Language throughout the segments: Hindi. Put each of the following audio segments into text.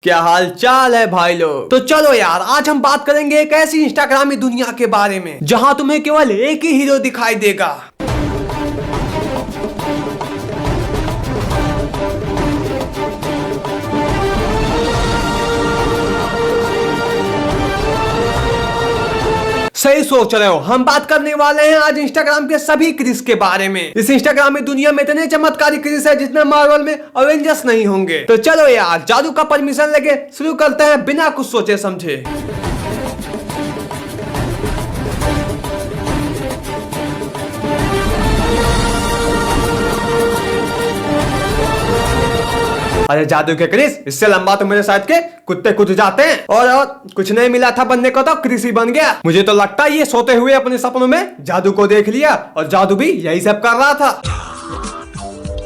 क्या हाल चाल है भाई लोग। तो चलो यार, आज हम बात करेंगे एक ऐसी इंस्टाग्रामी दुनिया के बारे में जहां तुम्हें केवल एक ही हीरो दिखाई देगा। सही सोच रहे हो, हम बात करने वाले हैं आज इंस्टाग्राम के सभी क्रिस के बारे में। इस इंस्टाग्राम में दुनिया में इतने चमत्कारी क्रिस है जितने मार्वल में अवेंजर्स नहीं होंगे। तो चलो यार, जादू का परमिशन लेके शुरू करते हैं बिना कुछ सोचे समझे। अरे जादू के क्रिस, इससे लंबा तो मेरे साथ के कुत्ते कूद जाते हैं। और कुछ नहीं मिला था बनने को तो क्रिस ही बन गया। मुझे तो लगता है ये सोते हुए अपने सपनों में जादू को देख लिया और जादू भी यही सब कर रहा था।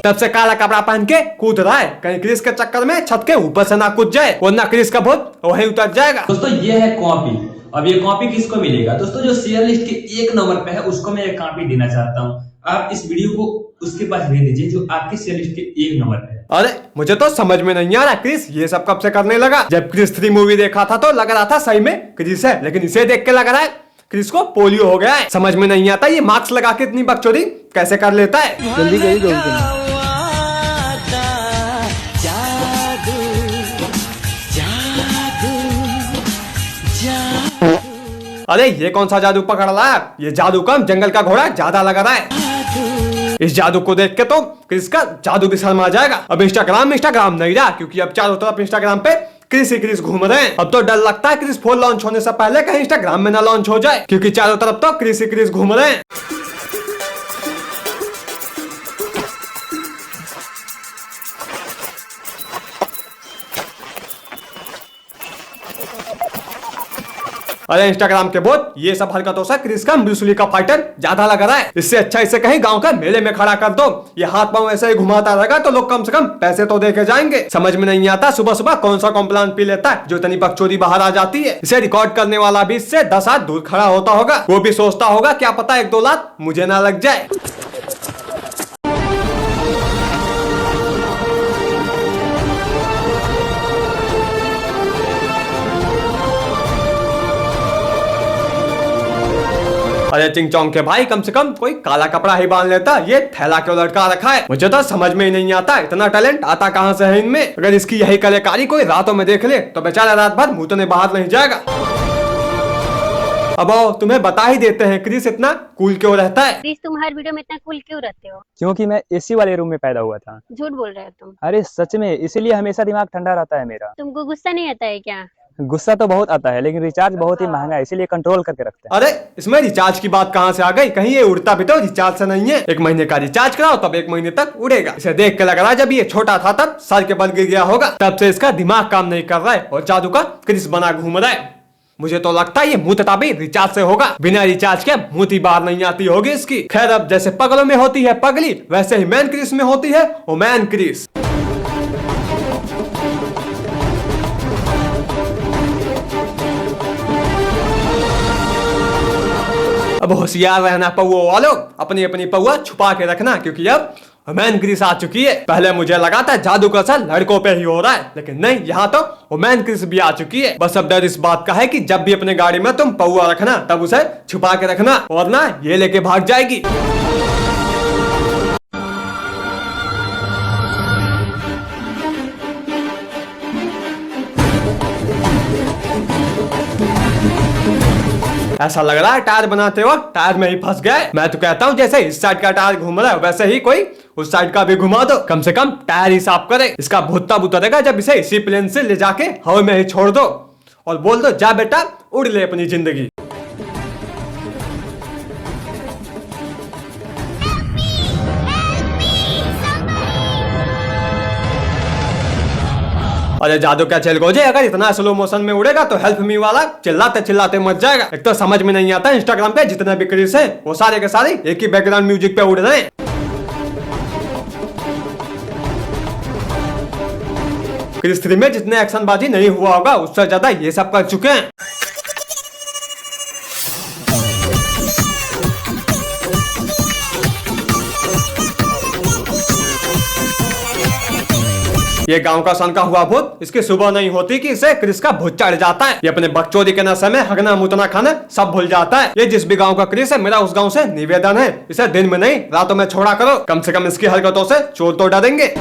तब से काला कपड़ा पहन के कूद रहा है, कहीं क्रिस के चक्कर में छत के ऊपर से ना कूद जाए, वरना क्रिस का भूत वहीं उतर जाएगा। दोस्तों ये है कॉपी। अब ये कॉपी किसको मिलेगा? दोस्तों जो शेयर लिस्ट के 1 नंबर पे है उसको मैं ये कॉपी देना चाहता हूँ। आप इस वीडियो को उसके पास भेज दीजिए जो आपके शेयर लिस्ट के 1 नंबर पे है। अरे मुझे तो समझ में नहीं आ रहा, क्रिस ये सब कब से करने लगा? जब क्रिस 3 मूवी देखा था तो लग रहा था सही में क्रिस है, लेकिन इसे देख के लग रहा है क्रिस को पोलियो हो गया है। समझ में नहीं आता ये मास्क लगा के इतनी बकचोदी कैसे कर लेता है। जल्दी करिए। अरे ये कौन सा जादू पकड़ रहा है? ये जादू कम जंगल का घोड़ा ज्यादा लग रहा है। इस जादू को देख के तो क्रिस का जादू भी शर्मा जाएगा। अब इंस्टाग्राम नहीं रहा, क्योंकि अब चारों तरफ इंस्टाग्राम पे क्रिस ही क्रिस घूम रहे हैं। अब तो डर लगता है क्रिस फोन लॉन्च होने से पहले कहीं इंस्टाग्राम में ना लॉन्च हो जाए, क्योंकि चारों तरफ तो क्रिस ही क्रिस घूम रहे हैं। अरे इंस्टाग्राम के बोट, ये सब हरकतों से क्रिस का ब्रूस ली का फाइटर ज्यादा लग रहा है। इससे अच्छा इसे कहीं गांव का मेले में खड़ा कर दो। ये हाथ पांव ऐसे ही घुमाता रहेगा तो लोग कम से कम पैसे तो देके जाएंगे। समझ में नहीं आता सुबह सुबह कौन सा कॉम्प्लान पी लेता है जो इतनी बकचोदी बाहर आ जाती है। इसे रिकॉर्ड करने वाला भी इससे 10 हाथ दूर खड़ा होता होगा। वो भी सोचता होगा क्या पता 1-2 लाख मुझे ना लग जाए। अरे चिंग चोंग के भाई, कम से कम कोई काला कपड़ा ही बांध लेता, ये थैला क्यों लटका रखा है? मुझे तो समझ में ही नहीं आता इतना टैलेंट आता कहां से है इनमें। अगर इसकी यही कलाकारी कोई रातों में देख ले तो बेचारा रात भर मुंह बाहर नहीं जाएगा। अब आओ तुम्हें बता ही देते हैं क्रिस इतना कूल क्यों रहता है। क्रिस, तुम हर वीडियो में इतना कूल क्यों रहते हो? क्योंकि मैं एसी वाले रूम में पैदा हुआ था। झूठ बोल रहे हो तुम। अरे सच में, इसीलिए हमेशा दिमाग ठंडा रहता है मेरा। तुमको गुस्सा नहीं आता है क्या? गुस्सा तो बहुत आता है, लेकिन रिचार्ज बहुत ही महंगा है, इसीलिए कंट्रोल करके रखते हैं। अरे इसमें रिचार्ज की बात कहां से आ गई? कहीं ये उड़ता भी तो रिचार्ज से नहीं है। 1 महीने का रिचार्ज कराओ तब 1 महीने तक उड़ेगा। इसे देख के लग रहा है जब ये छोटा था तब सर के बल गिर गया होगा, तब से इसका दिमाग काम नहीं कर रहा है और जादू का क्रिस बना घूम रहा है। मुझे तो लगता है ये मुंह भी रिचार्ज से होगा, बिना रिचार्ज के मुंह बाहर नहीं आती होगी इसकी। खैर, अब जैसे पगलों में होती है पगली, वैसे ही मैन क्रिस में होती है वो मैन क्रिस। अब होशियार रहना पौआ वालों, अपनी अपनी पौआ छुपा के रखना, क्योंकि अब वुमेन क्रिस आ चुकी है। पहले मुझे लगा था जादू का असर लड़कों पे ही हो रहा है, लेकिन नहीं, यहाँ तो वुमेन क्रिस भी आ चुकी है। बस अब डर इस बात का है कि जब भी अपने गाड़ी में तुम पौआ रखना तब उसे छुपा के रखना, वरना ये लेके भाग जाएगी। ऐसा लग रहा है टायर बनाते वक्त टायर में ही फंस गए। मैं तो कहता हूँ जैसे इस साइड का टायर घूम रहा है वैसे ही कोई उस साइड का भी घुमा दो, कम से कम टायर ही साफ करे। इसका भूत तब उतरेगा जब इसे इसी प्लेन से ले जाके हवा में ही छोड़ दो और बोल दो जा बेटा उड़ ले अपनी जिंदगी। अरे जादू क्या चल गोजे, अगर इतना स्लो मोशन में उड़ेगा तो हेल्प मी वाला चिल्लाते चिल्लाते मर जाएगा। एक तो समझ में नहीं आता इंस्टाग्राम पे जितने भी क्रिस हैं वो सारे के सारे एक ही बैकग्राउंड म्यूजिक पे उड़ रहे हैं। क्रिस 3 में जितने एक्शन बाजी नहीं हुआ होगा उससे ज्यादा ये सब कर चुके हैं। ये गांव का सन का हुआ भूत, इसकी सुबह नहीं होती कि इसे क्रिस का भूत चढ़ जाता है। ये अपने बकचोदी के नशे में हगना मुतना खाना सब भूल जाता है। ये जिस भी गांव का क्रिस है, मेरा उस गांव से निवेदन है, इसे दिन में नहीं रातों में छोड़ा करो। कम से कम इसकी हरकतों से चोर तो डरेंगे।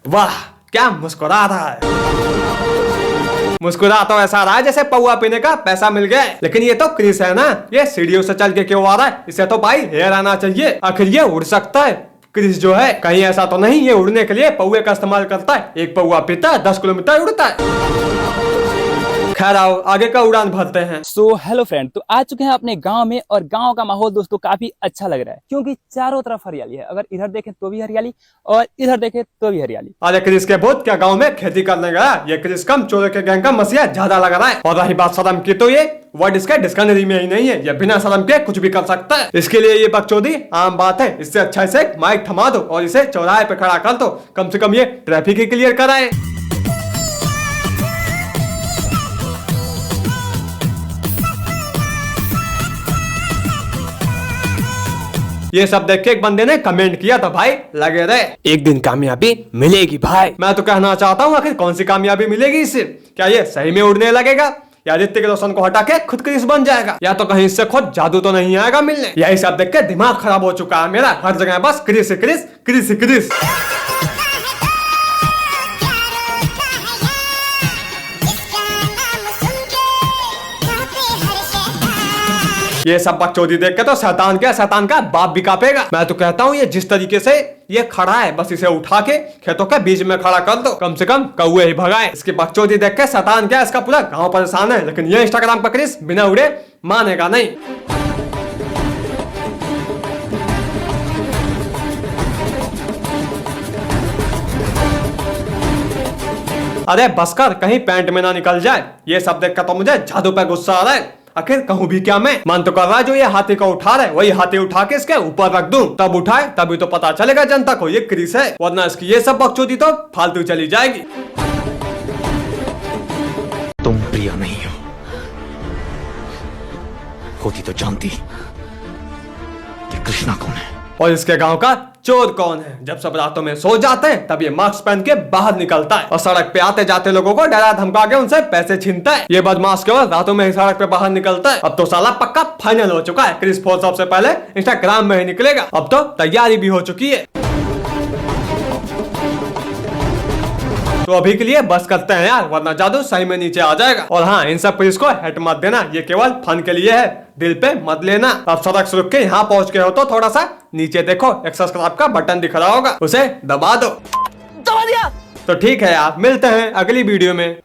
वाह क्या मुस्कुरा रहा है। मुस्कुरा तो ऐसा रहा है जैसे पौआ पीने का पैसा मिल गया है। लेकिन ये तो क्रिस है ना, ये सीढ़ियों से चल के क्यों आ रहा है? इसे तो भाई हेयर आना चाहिए, आखिर ये उड़ सकता है। क्रिस जो है कहीं ऐसा तो नहीं ये उड़ने के लिए पौए का इस्तेमाल करता है? एक पौआ पीता है 10 किलोमीटर उड़ता है। खैर आओ आगे का उड़ान भरते हैं। सो हेलो फ्रेंड, तो आ चुके हैं अपने गांव में और गांव का माहौल दोस्तों काफी अच्छा लग रहा है क्योंकि चारों तरफ हरियाली है। अगर इधर देखें तो भी हरियाली और इधर देखें तो भी हरियाली। अरे क्रिस के भूत क्या गांव में खेती करने गया? ये क्रिस कम चोरों के गैंग का मसीहा ज्यादा लग रहा है। और रही बात शर्म की, तो ये वर्ड इसका डिक्शनरी में ही नहीं है। ये बिना शर्म के कुछ भी कर सकता है। इसके लिए ये बकचोदी आम बात है। इससे अच्छा इसे माइक थमा दो और इसे चौराहे पे खड़ा कर दो, कम से कम ये ट्रैफिक ही क्लियर कराए। ये सब देख के एक बंदे ने कमेंट किया था, भाई लगे रहे एक दिन कामयाबी मिलेगी भाई। मैं तो कहना चाहता हूँ आखिर कौन सी कामयाबी मिलेगी इससे? क्या ये सही में उड़ने लगेगा या ऋतिक रोशन को हटा के खुद क्रिस बन जाएगा, या तो कहीं इससे खुद जादू तो नहीं आएगा मिलने? यही सब देख के दिमाग खराब हो चुका है मेरा। हर जगह बस क्रिस क्रिस क्रिस क्रिस। ये सब बकचोदी देख के तो शैतान क्या, शैतान का बाप भी कांपेगा। मैं तो कहता हूँ ये जिस तरीके से ये खड़ा है, बस इसे उठा के खेतों के बीच में खड़ा कर दो, कम से कम कौवे ही भगाए। इसकी बकचोदी देख के शैतान क्या, इसका पूरा गांव परेशान है। लेकिन ये इंस्टाग्राम पर क्रिस बिना उड़े मानेगा नहीं। अरे बस कर, कहीं पैंट में ना निकल जाए। ये सब देख कर तो मुझे जादू पे गुस्सा आ रहा है। आखिर कहूँ भी क्या मैं? मन तो कर रहा है जो ये हाथी को उठा रहा है वही हाथी उठा के इसके ऊपर रख दूं, तब उठाए तभी तो पता चलेगा जनता को ये क्रिस है, वरना इसकी ये सब बकचोदी तो फालतू चली जाएगी। तुम प्रिया नहीं हो, होती तो जानती कि कृष्णा कौन है और इसके गांव का चोर कौन है। जब सब रातों में सो जाते हैं तब ये मास्क पहन के बाहर निकलता है और सड़क पे आते जाते लोगों को डरा धमका के उनसे पैसे छीनता है। ये बदमाश केवल रातों में ही सड़क पे बाहर निकलता है। अब तो साला पक्का फाइनल हो चुका है, क्रिस 4 सबसे पहले इंस्टाग्राम में ही निकलेगा। अब तो तैयारी भी हो चुकी है। तो अभी के लिए बस करते हैं यार, वरना जादू सही में नीचे आ जाएगा। और हाँ, इन सब पुलिस को हेट मत देना, ये केवल फन के लिए है, दिल पे मत लेना। अब सड़क से रुक के यहाँ पहुँच गए हो तो थोड़ा सा नीचे देखो, एक सब्सक्राइब का बटन दिख रहा होगा, उसे दबा दो। दबा दिया। तो ठीक है यार, मिलते हैं अगली वीडियो में।